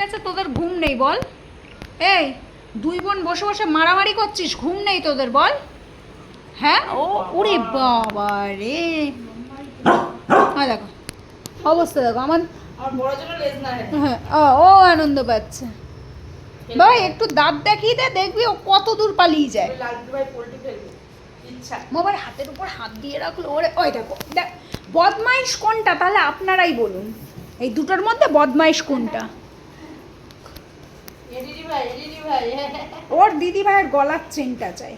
গেছে, তোদের ঘুম নেই বল? এই দুই বোন বসে বসে মারামারি করছিস, ঘুম নেই তোদের বল? হ্যাঁ ও ওরে বাবা রে, দেখো অবস্থা দেখো আমার। হ্যাঁ ও আনন্দ পাচ্ছে ভাই, একটু দাঁত দেখিয়ে দে, দেখবি ও কত দূর পালিয়ে যায়। মোবাইল হাতের উপর হাত দিয়ে রাখলো, ওরে ওই দেখো দেখ, বদমাইশ কোনটা তাহলে আপনারাই বলুন, এই দুটোর মধ্যে বদমাইশ কোনটা? ওর দিদি ভাইয়ের গলার চেনটা চাই।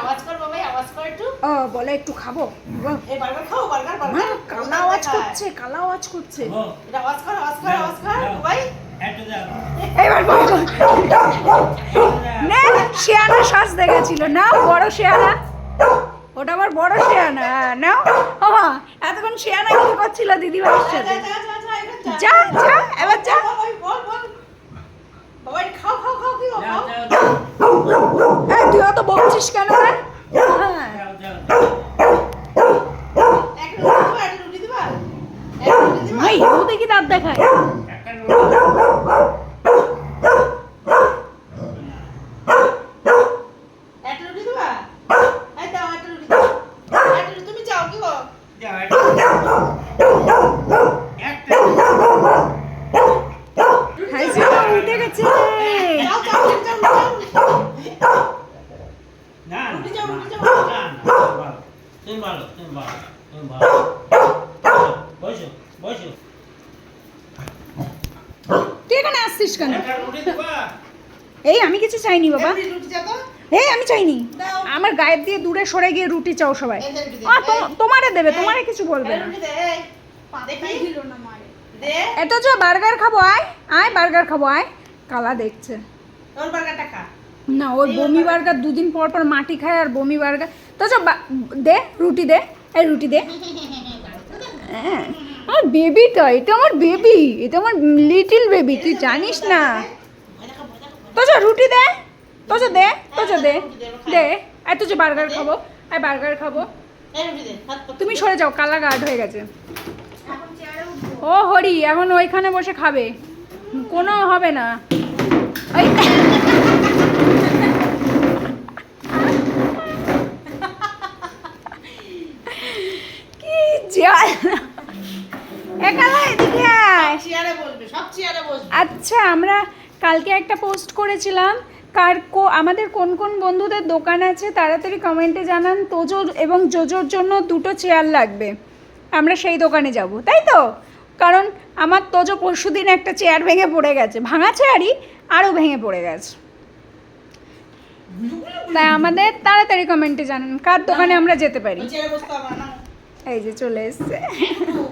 আওয়াজ কর বাবা, আওয়াজ কর একটু। বলে একটু খাবো। এই বার্গার খাও, বার্গার কালা আওয়াজ করছে, কালা আওয়াজ করছে। এটা আওয়াজ কর, আওয়াজ কর, আওয়াজ কর ভাই। এবার বল, নে শেয়ানা শ্বাস দেখেছিল না, বড় শেয়ানা, ওটা আবার বড় শেয়ানা। নাও ও মা, এতক্ষণ শেয়ানা কি করছিল দিদি ভাইয়ের সাথে? যা যা এবার যা। বল বল বাবা, খাও খাও খাও, কি খাও? এই তুই অত বকছিস কেন রে? হ্যাঁ একটা রুটি দিবা, একটা রুটি দিবা। ভাই ও দেখি দাঁত দেখায়। একটা রুটি দিবা, এই দাও একটা রুটি দাও, একটা রুটি তুমি চাও কি গো? হাই যে উঠে গেছে। চাও চাও চাও চাও। না রুটি চাও, রুটি চাও। তুমি ভালো, তুমি ভালো, তুমি ভালো। বসো বসো। তুই এখানে আসছিস কেন? একটা রুটি দিবা? এই আমি কিছু চাইনি বাবা, এই রুটি চাও তো? এই আমি চাইনি। দাও। আমার গায়ের দিয়ে দূরে সরে গিয়ে রুটি চাও সবাই। এই যে রুটি দে। তোমারে দেবে, এই, তোমারে কিছু বলবে এই না। রুটি দে, এই। দেখি দিল না মারে। দে, এত যে বার্গার খাবো, আয় আয় বার্গার খাবো আয়। কালা দেখছে তোর বার্গারটা খা। না, ওর বমি বার্গার দুদিন পর পর মাটি খায় আর বমি বার্গার। তো যে দে রুটি দে, এই রুটি দে। হ্যাঁ আমার বেবিটা, এটা আমার বেবি, এটা আমার লিটল বেবি, তুই জানিস না। তো যে রুটি দে, তো যে দে, তো যে দে দে। এত যে বার্গার খাবো, এই বার্গার খাবো। এই রুটি দে, হাত পা। তুমি সরে যাও, কালা গার্ড হয়ে গেছে। ও হরি এখন ওইখানে বসে খাবে, কোনো হবে না। ওই কি জল, একালা এদিকে আয়। চেয়ারে বসবে, সব চেয়ারে বসবে। আচ্ছা আমরা কালকে একটা পোস্ট করেছিলাম, আমাদের কোন কোন বন্ধুদের দোকান আছে তাড়াতাড়ি কমেন্টে জানান, তোজো এবং জোজোর জন্য দুটো চেয়ার লাগবে, আমরা সেই দোকানে যাব, তাই তো? কারণ আমার তোজো পরশুদিন একটা চেয়ার ভেঙে পড়ে গেছে, ভাঙা চেয়ারই আরও ভেঙে পড়ে গেছে। তাই আমাদের তাড়াতাড়ি কমেন্টে জানান কার দোকানে আমরা যেতে পারি। ওই চেয়ারে বসতে হবে না। এই যে চলে এসছে। একটু